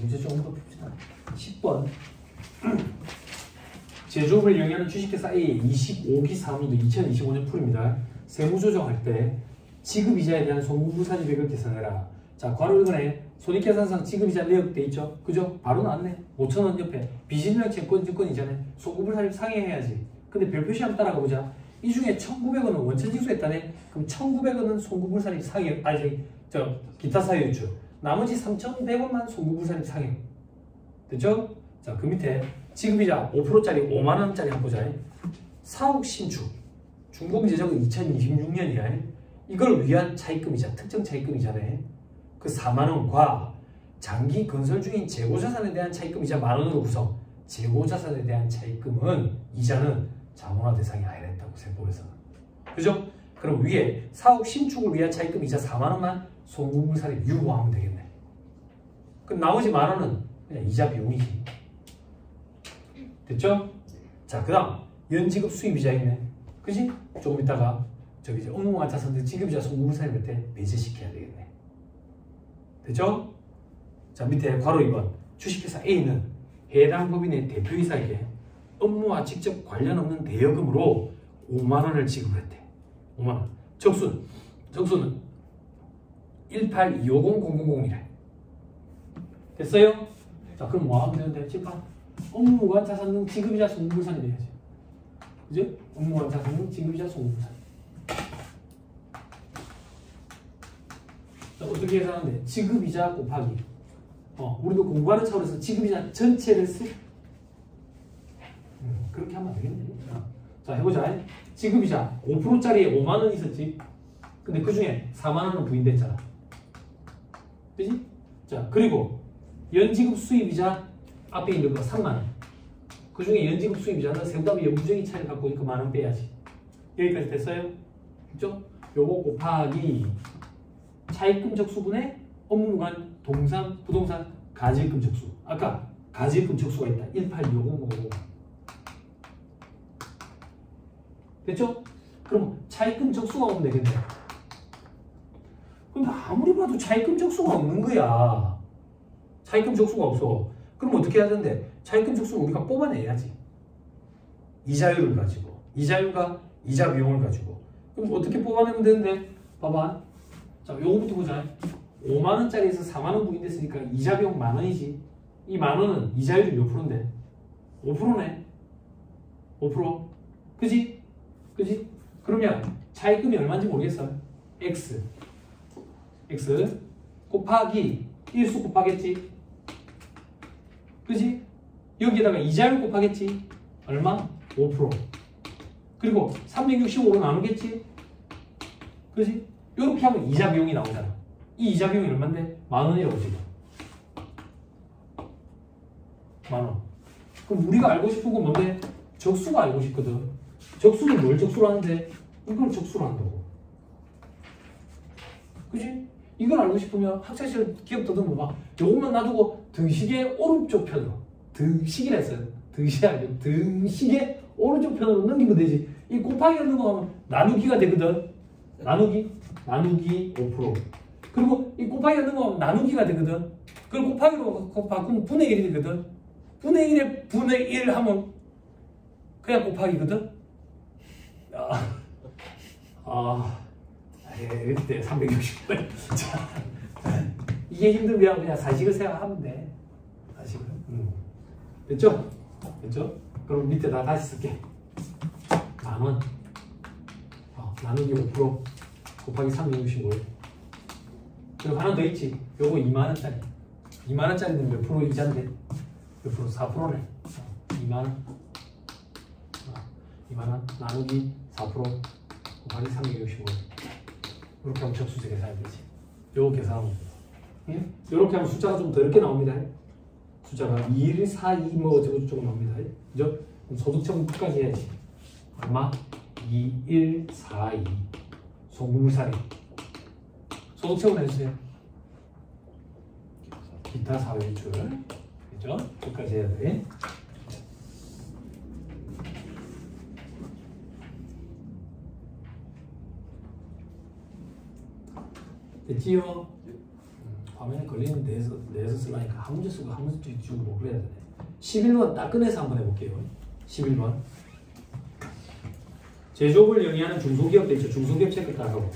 문제 조금 더 풉시다. 10번 제조업을 영위하는 주식회사 A의 25기 사업년도 2025년 풀입니다. 세무조정할 때 지급이자에 대한 송금부사지 배급 계산해라. 자, 괄호 읽으네. 손익계산상 지급이자 내역돼 있죠? 그죠? 바로 나왔네. 5,000원 옆에 비실명 채권이잖아요. 송금부사지 상회해야지. 근데 별 표시 한번 따라가 보자. 이 중에 1,900원은 원천징수했다네. 그럼 1,900원은 송금부사지 상회, 기타 사유 유출. 나머지 3,100원만 송금부사지 상회. 됐죠? 자, 그 밑에 지급이자 5%짜리 5만원짜리 한번 보자. 사옥 신축. 준공 제작은 2026년이야. 이걸 위한 차입금이자 특정 차입금이잖아요. 그 4만원과 장기 건설 중인 재고자산에 대한 차입금이자 만원으로 구성. 재고자산에 대한 차입금은 이자는 자본화 대상이 아니랬다고 세법에서는. 그죠? 그럼 위에 사옥 신축을 위한 차입금이자 4만원만 송금부사를 유보하면 되겠네. 그럼 나머지 만원은 그냥 이자 비용이지. 됐죠? 자, 그 다음 연지급 수입이자 있네. 그지? 조금 있다가 저기 이제 업무와 자산들 지급이자 송금부사를 밑에 배제시켜야 되겠네. 됐죠? 자, 밑에 괄호 2번 주식회사 A는 해당 법인의 대표이사에게 업무와 직접 관련 없는 대여금으로 5만원을 지급했대. 5만원. 적수는 1825000이래. 됐어요? 자, 그럼 뭐 하면 되는데? 지금 업무와 자산 등 지급이자 송금부산이 돼야지. 그죠? 업무와 자산 등 지급이자 송금부산. 자, 어떻게 계산하는데? 지급이자 곱하기. 우리도 공부하는 차원에서 지급이자 전체를 그렇게 하면 안 되겠네. 자, 해보자. 지급이자 5%짜리에 5만원 있었지. 근데 그 중에 4만원은 부인됐잖아. 그지? 자, 그리고 연지급 수입이자 앞에 있는 거 3만원. 그 중에 연지급 수입이자는 세부담이 영구적인 차이를 갖고 있고 만원 빼야지. 여기까지 됐어요? 그죠? 요거 곱하기 차입금 적수분의 업무무관 동산, 부동산, 가지입금 적수. 아까 가지입금 적수가 있다. 1825050. 됐죠? 그럼 차입금 적수가 오면 되겠네. 근데 아무리 봐도 차입금 적수가 없는 거야. 차입금 적수가 없어. 그럼 어떻게 해야 되는데? 차입금 적수는 우리가 뽑아내야지. 이자율을 가지고. 이자율과 이자 비용을 가지고. 그럼 어떻게 뽑아내면 되는데? 봐봐. 자, 요거부터 보자. 5만원짜리에서 4만원 부인됐으니까 이자 비용 만원이지. 이 만원은 이자율이 몇 프로인데? 5%네. 5%. 그지? 그지? 그러면 차입금이 얼마인지 모르겠어. X 곱하기 1수 곱하겠지. 그지? 여기에다가 이자율 곱하겠지. 얼마? 5%. 그리고 365로 나누겠지. 그지? 이렇게 하면 이자 비용이 나오잖아. 이 이자 비용이 얼마인데? 만원이라고 지금. 만원. 그럼 우리가 알고 싶은 건 뭔데? 적수가 알고 싶거든. 적수는 뭘 적수로 하는데? 이걸 적수로 한다고. 그지? 이걸 알고 싶으면 학창시절 기억 더듬어 봐. 요것만 놔두고 등식의 오른쪽 편으로. 등식이라 했어요. 등식이 아니고 등식의 오른쪽 편으로 넘기면 되지. 이 곱하기 하는 거 하면 나누기가 되거든. 나누기 5%. 그리고 이 곱하기 하는 거 하면 나누기가 되거든. 그걸 곱하기로 바꾸면 분의 1이 되거든. 분의 1에 분의 1 하면 그냥 곱하기거든. 이때 360번. 자, 이게 힘들면 그냥 사식을 생각하면 돼. 사식을. 됐죠? 됐죠? 그럼 밑에다 다시 쓸게. 만원. 나누기 5% 곱하기 365. 그리고 하나 더 있지. 요거 2만원짜리. 2만원짜리는 몇 프로 이자인데? 몇 프로? 4%네. 2만원. 2만원 나누기 4% 곱하기 365. 이렇게 하면 적수제 계산이 되지. 요거 계산하면 돼. 이렇게 하면 숫자가 좀 더 이렇게 나옵니다. 숫자가 21, 4, 2 뭐 어쩌고저쩌고 나옵니다. 그죠? 그럼 소득처분 끝까지 해야지. 얼마? 2, 1, 4, 2 송금물살이. 소득처분 해주세요. 기타 사회유출. 그죠? 끝까지 해야 돼. 됐지요? 화면에 걸리는 데에서 쓰려니까 한 문제 쓰고 한 문제 주고 뭐 그래야 되네. 11번 딱 꺼내서 한번 해볼게요. 11번. 제조업을 영위하는 중소기업도 있죠. 중소기업 체크 다 하고.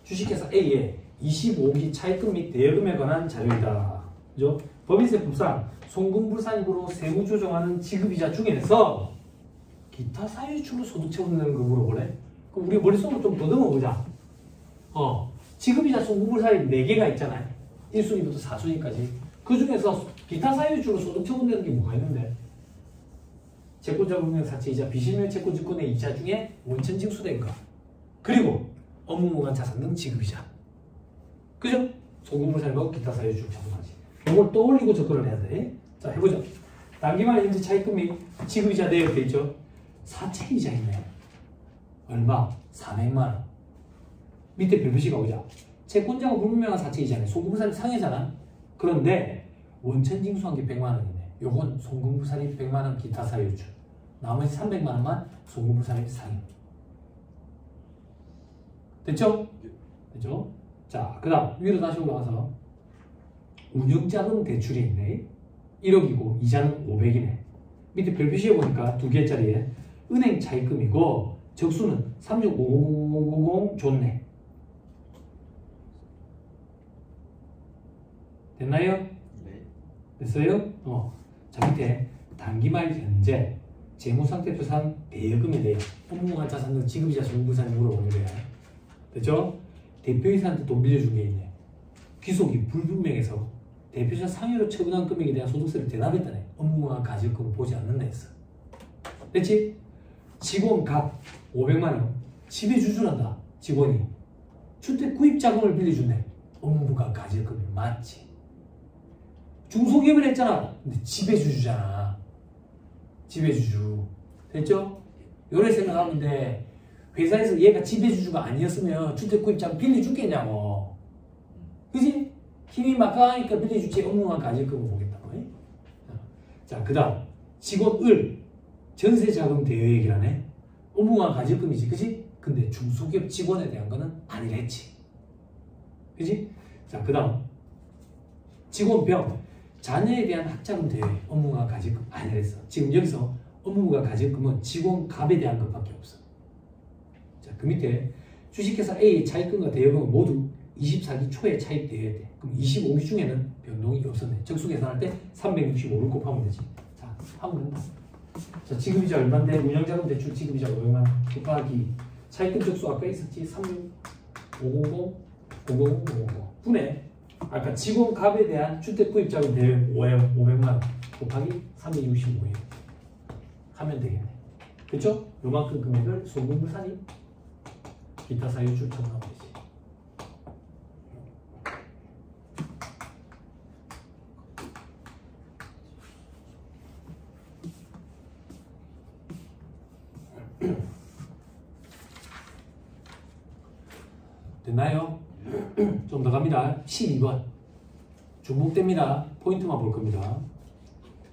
주식회사 A의 25기 차입금 및 대여금에 관한 자료이다. 그죠? 법인세법상 송금불산입으로 세무 조정하는 지급이자 중에서 기타 사유축으로 소득 처분되는 거 물어보래? 그럼 우리 머릿속으로 좀 더듬어 보자. 지급이자 송금불산입 4개가 있잖아요. 1순위부터 4순위까지. 그 중에서 기타 사유축으로 소득 처분되는 게 뭐가 있는데? 채권자금융 사채이자 비실명 채권증권의 이자 중에 원천 징수된 거. 그리고 업무무관 자산 등 지급이자. 그죠? 송금불산입하고 기타 사유축 처분하지. 이걸 떠올리고 접근을 해야 돼. 자, 해보죠. 단기말 현재 차입금 및 지급이자 내역돼 있죠. 사채이자 있네. 얼마? 400만 원. 밑에 별표시가 오자. 채권자가 불분명한 사채이자네. 송금불산입 상해잖아. 그런데 원천 징수한 게 100만 원이네. 요건 송금불산입 100만 원 기타 사유축. 나머지 300만 원만 송금불산입 상해. 됐죠? 됐죠? 자, 그 다음 위로 다시 올라가서 운영자금 대출이 있네. 1억이고 이자는 500이네. 밑에 별표시에 보니까 2개짜리에 은행 차입금이고 적수는 365000 줬네. 됐나요? 네. 됐어요? 자, 밑에 단기말 현재 재무상태표상 대여금에 대해 업무무관 자산 등 지급이자 송금불산이 물어보는 거야. 됐죠? 대표이사한테 돈 빌려준 게 있네. 귀속이 불분명해서 대표자 상여로 처분한 금액에 대한 소득세를 대납했다네. 업무무관 가지금을 보지 않는다 했어. 됐지? 직원 값 500만 원 집에 주주란다. 직원이 주택 구입 자금을 빌려준대. 업무무관 가지금이 맞지. 중소기업을 했잖아. 근데 지배주주잖아. 지배주주. 됐죠? 요래 생각하면 돼. 회사에서 얘가 지배주주가 아니었으면 주택구입자금 빌려줬겠냐고. 그지? 힘이 막강하니까 빌려주지. 업무만 가질금을 보겠다고. 자, 그 다음 직원을 전세자금 대여액이라네. 업무만 가질금이지. 그지? 근데 중소기업 직원에 대한 거는 아니랬지. 그지? 자, 그 다음 직원병 자녀에 대한 학자금 대여 업무가 가질금 아니랬어. 지금 여기서 업무가 가질금은 직원갑에 대한 것밖에 없어. 자, 그 밑에 주식회사 A의 차입금과 대여금은 모두 24기 초에 차입되어야 돼. 그럼 25기 중에는 변동이 없었네. 적수 계산할 때 365를 곱하면 되지. 자, 하면 된다. 자, 지급이자 얼마인데 운영자금 대출 지급이자 500만 곱하기 차입금 적수 아까 있었지. 36500 분의 아까 직원값에 대한 주택구입자금 대여 500만 원 곱하기 365에 하면 되겠네. 그렇죠? 요만큼 금액을 송금불산입 기타 사유축 처분하면 되지. 됐나요? 좀 더 갑니다. 12번 중복됩니다. 포인트만 볼 겁니다.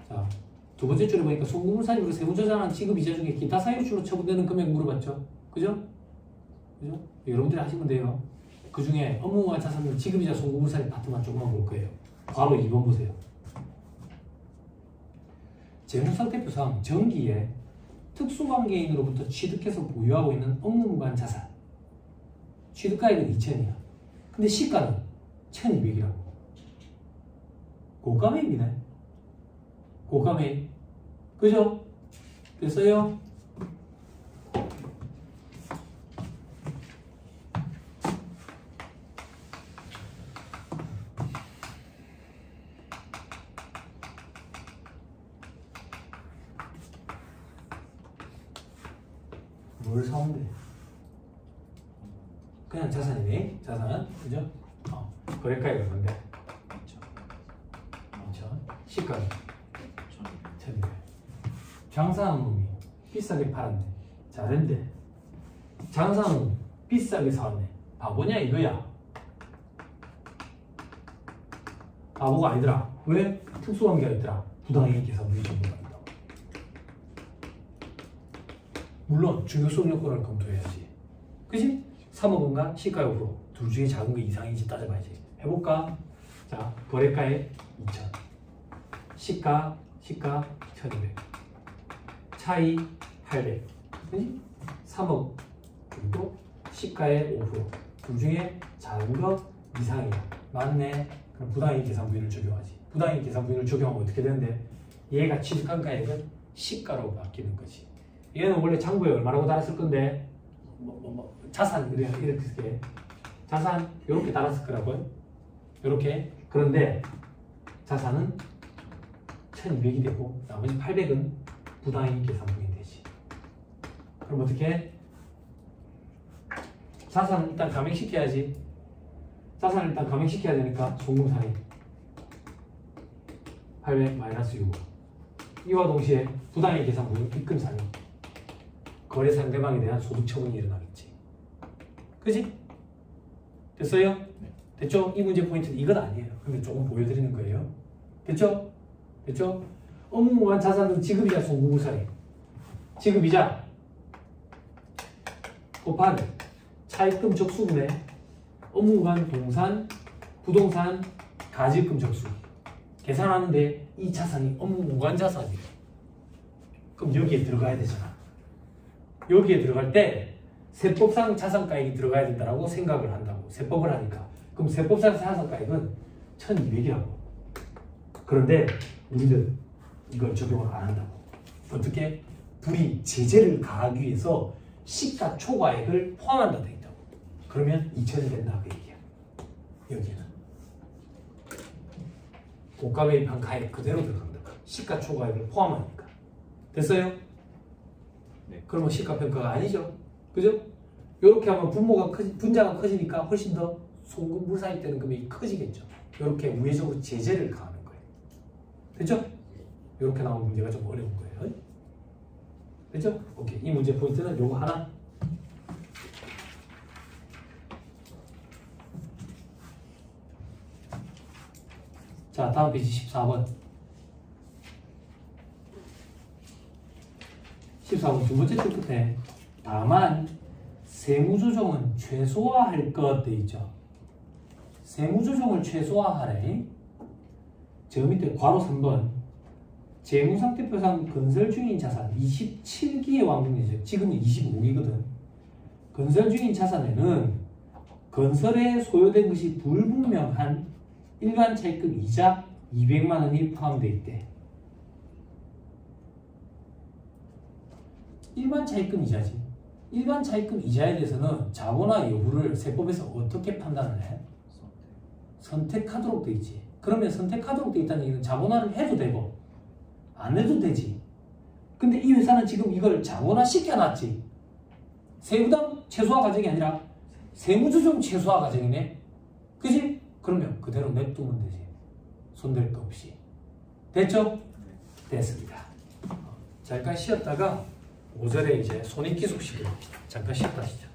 자, 두 번째 줄에 보니까 송금불산입으로 세무조정한 지급이자 중에 기타 사유축으로 처분되는 금액 물어봤죠? 그죠? 그죠? 여러분들이 하시면 돼요. 그 중에 업무와 자산을 지급이자 송금불산입 파트만 조금만 볼 거예요. 바로 2번 보세요. 재무상태표상 정기에 특수관계인으로부터 취득해서 보유하고 있는 업무무관 자산 취득가액은 2,000이야. 근데 시가는 1,200이라고. 고가매입이네. 고가매. 그죠? 됐어요? 뭘 사면 돼? 그냥 자산이네. 자산. 그죠? 거래가액 얼마인데? 5,000. 시가는 1,200. 장사한 놈이 비싸게 팔았네. 잘했네. 장사한 놈이 비싸게 사왔네. 바보냐 이거야. 바보가 아니더라. 왜? 특수관계가 있더라. 부당이익 계산분이 전부가 있다고. 물론 중요성 요건을 검토해야지. 그치? 3억원과 시가 5%. 둘 중에 작은 거 이상인지 따져봐야지. 해볼까? 자, 거래가액 2천. 시가 1200. 차이 800. 그지? 3억. 그리고 시가의 5%. 둘 중에 작은 거 이상이야. 맞네. 그럼 부당이익 계산부인을 적용하지. 부당이익 계산부인을 적용하면 어떻게 되는데? 얘가 취득한 가액은 시가로 바뀌는 거지. 얘는 원래 장부에 얼마라고 달았을 건데 자산 이렇게 자산 이렇게 달았을 거라고요. 이렇게. 그런데 자산은 1200이 되고 나머지 800은 부당이익 계산부인이 되지. 그럼 어떻게? 자산은 일단 감액시켜야지. 자산을 일단 감액시켜야 되니까 송금상이 800 마이너스 6억. 이와 동시에 부당이익 계산부인 입금상이 거래 상대방에 대한 소득 처분이 일어나겠지. 그지? 됐어요? 네. 됐죠? 이 문제 포인트는 이건 아니에요. 근데 조금 보여드리는 거예요. 됐죠? 됐죠? 업무무관 자산은 지급이자 송금무상이 지급이자 곱하기 차입금 적수분의 업무무관 동산, 부동산, 가지입금 적수 계산하는데 이 자산이 업무무관 자산이에요. 그럼 여기에 들어가야 되잖아. 여기에 들어갈 때 세법상 자산가액이 들어가야 된다고 생각을 한다고. 세법을 하니까. 그럼 세법상 자산가액은 1200이라고. 그런데 우리는 이걸 적용을 안 한다고. 어떻게? 불이 제재를 가하기 위해서 시가 초과액을 포함한다 돼 있다고. 그러면 2000이 된다 그 얘기야. 여기는 고가 매입한 가액 그대로 들어간다. 시가 초과액을 포함하니까. 됐어요? 네. 그러면 시가평가가 아니죠. 그죠? 이렇게 하면 분자가 커지니까 훨씬 더 송금 무사입되는 금액이 커지겠죠. 이렇게 우회적으로 제재를 가하는 거예요. 됐죠? 이렇게 나오는 문제가 좀 어려운 거예요. 됐죠? 오케이. 이 문제 포인트는 요거 하나. 자, 다음 페이지 14번. 14번 두 번째 줄 끝에 다만 세무조정은 최소화할 것 돼 있죠. 세무조정을 최소화하래. 저 밑에 괄호 3번 재무상태표상 건설 중인 자산 27기의 완공이죠. 지금은 25기거든. 건설 중인 자산에는 건설에 소요된 것이 불분명한 일반 차입금 이자 200만 원이 포함되어 있대. 일반 차입금 이자지. 일반 차입금 이자에 대해서는 자본화 여부를 세법에서 어떻게 판단을 해? 선택하도록 돼 있지. 그러면 선택하도록 돼 있다는 얘기는 자본화를 해도 되고 안 해도 되지. 근데 이 회사는 지금 이걸 자본화 시켜놨지. 세부담 최소화 과정이 아니라 세무조정 최소화 과정이네. 그지? 그러면 그대로 냅두면 되지. 손댈 거 없이. 됐죠? 됐습니다. 잠깐 쉬었다가 5절에 이제 손익기속식을 잠깐 쉬었다 하시죠.